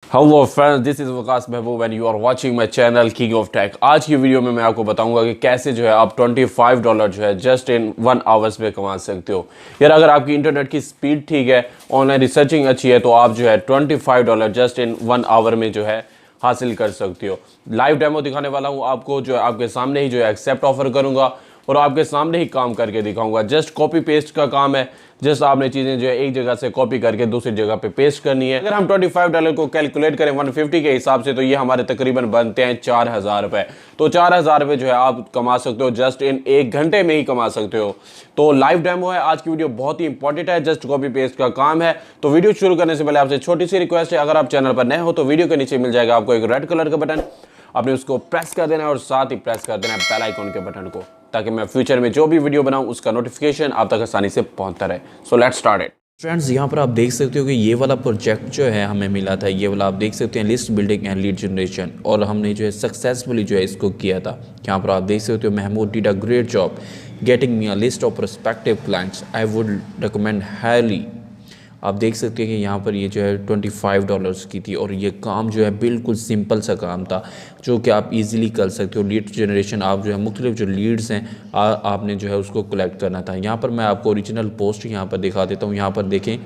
Hello friends, this is Waqas Mehboob and you are watching my channel King of Tech. आज की video में मैं आपको बताऊंगा कि कैसे जो है आप $25 जो है जस्ट इन 1 आवर्स में कमा सकते हो। यार अगर आपकी इंटरनेट की स्पीड ठीक है, ऑनलाइन रिसर्चिंग अच्छी है, तो आप जो है $25 जस्ट इन 1 आवर में जो है हासिल कर सकते हो। लाइव डेमो दिखाने वाला हूँ आपको, जो है आपके सामने ही जो है एक्सेप्ट ऑफर करूँगा और आपके सामने ही काम करके दिखाऊंगा। जस्ट कॉपी पेस्ट का काम है। जस्ट आपने चीज़ें जो है एक जगह से कॉपी करके दूसरी जगह पे पेस्ट करनी है। अगर हम $25 को कैलकुलेट करें 150 के हिसाब से, तो ये हमारे तकरीबन बनते हैं 4000 रुपये। तो 4000 रुपये जो है आप कमा सकते हो, जस्ट इन 1 घंटे में ही कमा सकते हो। तो लाइव डेमो है, आज की वीडियो बहुत ही इंपॉर्टेंट है, जस्ट कॉपी पेस्ट का काम है। तो वीडियो शुरू करने से पहले आपसे छोटी सी रिक्वेस्ट है, अगर आप चैनल पर नए हो तो वीडियो के नीचे मिल जाएगा आपको एक रेड कलर का बटन, आपने उसको प्रेस कर देना है और साथ ही प्रेस कर देना है बेल आइकन के बटन को, ताकि मैं फ्यूचर में जो भी वीडियो बनाऊं उसका नोटिफिकेशन आप तक आसानी से पहुंचता रहे। So let's start it. Friends, यहाँ पर आप देख सकते हो कि ये वाला प्रोजेक्ट जो है हमें मिला था, ये वाला आप देख सकते हैं list building and lead generation, और हमने जो है सक्सेसफुली जो है इसको किया था। यहाँ पर आप देख सकते हो Mahmood did a great job getting me a list of prospective clients, I would recommend highly. आप देख सकते हैं कि यहाँ पर ये जो है $25 की थी, और ये काम जो है बिल्कुल सिंपल सा काम था जो कि आप इजीली कर सकते हो। लीड जनरेशन, आप जो है मुख्तलिफ जो लीड्स हैं आपने जो है उसको कलेक्ट करना था। यहाँ पर मैं आपको ओरिजिनल पोस्ट यहाँ पर दिखा देता हूँ। यहाँ पर देखें,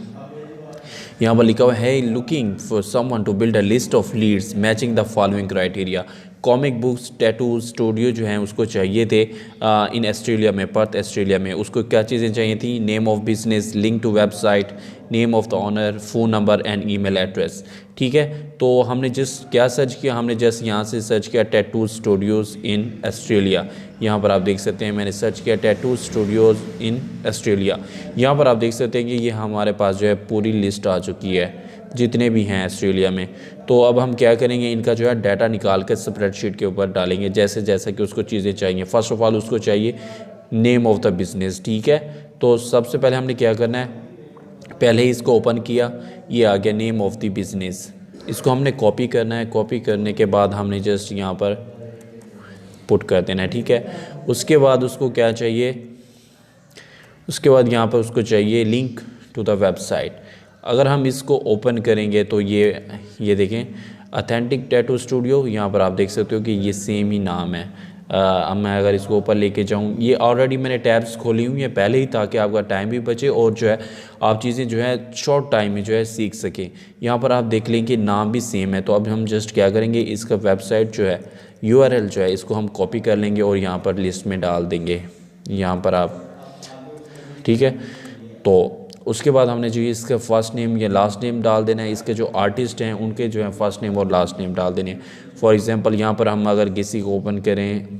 यहाँ पर लिखा हुआ है looking for someone to build a list of leads matching the following criteria. Comic books tattoo studio जो हैं उसको चाहिए थे इन ऑस्ट्रेलिया में, पर्थ ऑस्ट्रेलिया में। उसको क्या चीज़ें चाहिए थी? Name of business, link to website, name of the owner, phone number and email address. ठीक है, तो हमने जस्ट क्या सर्च किया? हमने जस्ट यहाँ से सर्च किया टैटू स्टूडियोज़ इन ऑस्ट्रेलिया। यहाँ पर आप देख सकते हैं मैंने सर्च किया टैटू स्टूडियोज़ इन ऑस्ट्रेलिया। यहाँ पर आप देख सकते हैं कि ये हमारे पास जो है पूरी लिस्ट आ चुकी है जितने भी हैं ऑस्ट्रेलिया में। तो अब हम क्या करेंगे, इनका जो है डाटा निकाल कर स्प्रेडशीट के ऊपर डालेंगे जैसे जैसे कि उसको चीज़ें चाहिए। फ़र्स्ट ऑफ ऑल उसको चाहिए नेम ऑफ़ द बिज़नेस। ठीक है, तो सबसे पहले हमने क्या करना है, पहले ही इसको ओपन किया, ये आ गया नेम ऑफ़ द बिज़नेस। इसको हमने कॉपी करना है। कॉपी करने के बाद हमने जस्ट यहाँ पर पुट कर देना है। ठीक है, उसके बाद उसको क्या चाहिए, उसके बाद यहाँ पर उसको चाहिए लिंक टू द वेबसाइट। अगर हम इसको ओपन करेंगे तो ये देखें ऑथेंटिक टैटू स्टूडियो, यहाँ पर आप देख सकते हो कि ये सेम ही नाम है। अब मैं अगर इसको ऊपर लेके जाऊँ, ये ऑलरेडी मैंने टैब्स खोली हुई हैं पहले ही, ताकि आपका टाइम भी बचे और जो है आप चीज़ें जो है शॉर्ट टाइम में जो है सीख सकें। यहाँ पर आप देख लें कि नाम भी सेम है। तो अब हम जस्ट क्या करेंगे, इसका वेबसाइट जो है URL जो है इसको हम कॉपी कर लेंगे और यहाँ पर लिस्ट में डाल देंगे, यहाँ पर आप। ठीक है, तो उसके बाद हमने जो इसका फ़र्स्ट नेम या लास्ट नेम डाल देना है। इसके जो आर्टिस्ट हैं उनके जो है फ़र्स्ट नेम और लास्ट नेम डाल देने हैं। फॉर एग्ज़ाम्पल यहाँ पर हम अगर किसी को ओपन करें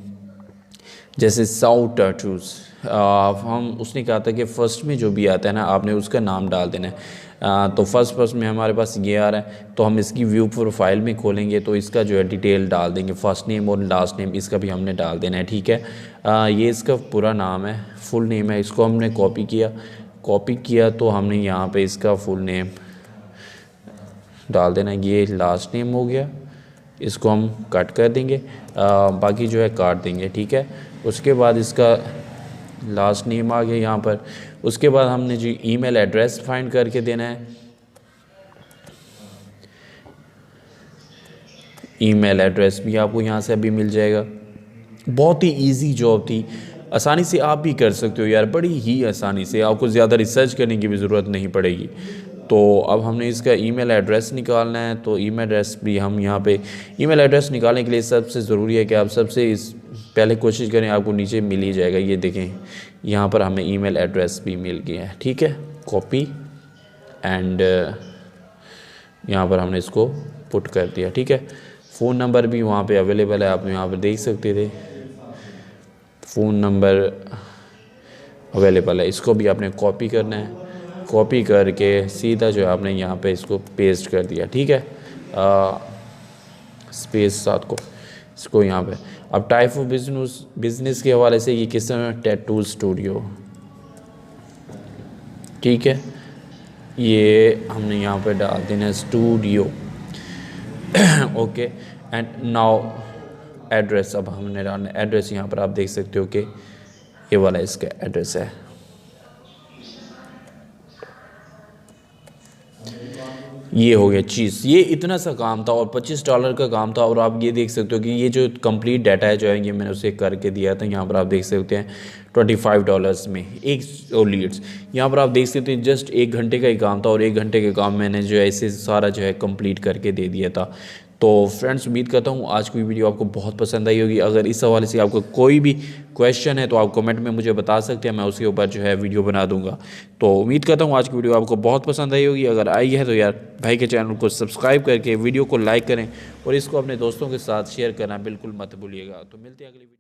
जैसे साउथ टैटूज़, हम उसने कहा था कि फ़र्स्ट में जो भी आता है ना आपने उसका नाम डाल देना है। तो फर्स्ट में हमारे पास ये आ रहा है, तो हम इसकी व्यू प्रोफाइल में खोलेंगे तो इसका जो है डिटेल डाल देंगे, फ़र्स्ट नेम और लास्ट नेम इसका भी हमने डाल देना है। ठीक है, ये इसका पूरा नाम है, फुल नेम है। इसको हमने कॉपी किया तो हमने यहाँ पे इसका फुल नेम डाल देना। ये लास्ट नेम हो गया, इसको हम कट कर देंगे, बाकी जो है काट देंगे। ठीक है, उसके बाद इसका लास्ट नेम आ गया यहाँ पर। उसके बाद हमने जो ईमेल एड्रेस फाइंड करके देना है। ईमेल एड्रेस भी आपको यहाँ से अभी मिल जाएगा। बहुत ही इजी जॉब थी, आसानी से आप भी कर सकते हो यार, बड़ी ही आसानी से, आपको ज़्यादा रिसर्च करने की भी ज़रूरत नहीं पड़ेगी। तो अब हमने इसका ईमेल एड्रेस निकालना है। तो ईमेल एड्रेस भी हम यहाँ पे, ईमेल एड्रेस निकालने के लिए सबसे ज़रूरी है कि आप पहले कोशिश करें, आपको नीचे मिल ही जाएगा। ये देखें यहाँ पर हमें ईमेल एड्रेस भी मिल गया है। ठीक है, कॉपी एंड यहाँ पर हमने इसको पुट कर दिया। ठीक है, फ़ोन नंबर भी वहाँ पे अवेलेबल है, आप यहाँ पर देख सकते थे, फ़ोन नंबर अवेलेबल है। इसको भी आपने कॉपी करना है। कॉपी करके सीधा जो है आपने यहाँ पे इसको पेस्ट कर दिया। ठीक है, स्पेस साथ को इसको यहाँ पे। अब टाइप ऑफ बिजनेस के हवाले से ये किस तरह, टैटू स्टूडियो। ठीक है, ये हमने यहाँ पे डाल देना studio. Okay, and now address अब हमने डालना एड्रेस। यहाँ पर आप देख सकते हो कि ये वाला इसका एड्रेस है। ये हो गया चीज़, ये इतना सा काम था और $25 का काम था। और आप ये देख सकते हो कि ये जो कंप्लीट डाटा है जो है ये मैंने उसे करके दिया था। यहाँ पर आप देख सकते हैं $25 में एक लीड्स। यहाँ पर आप देख सकते हैं जस्ट 1 घंटे का ही काम था और 1 घंटे का काम मैंने जो है इसे सारा जो है कंप्लीट करके दे दिया था। तो फ्रेंड्स उम्मीद करता हूँ आज की वीडियो आपको बहुत पसंद आई होगी। अगर इस हवाले से आपको कोई भी क्वेश्चन है तो आप कमेंट में मुझे बता सकते हैं, मैं उसके ऊपर जो है वीडियो बना दूंगा। तो उम्मीद करता हूँ आज की वीडियो आपको बहुत पसंद आई होगी। अगर आई है तो यार भाई के चैनल को सब्सक्राइब करके वीडियो को लाइक करें और इसको अपने दोस्तों के साथ शेयर करना बिल्कुल मत भूलिएगा। तो मिलते हैं अगली वीडियो।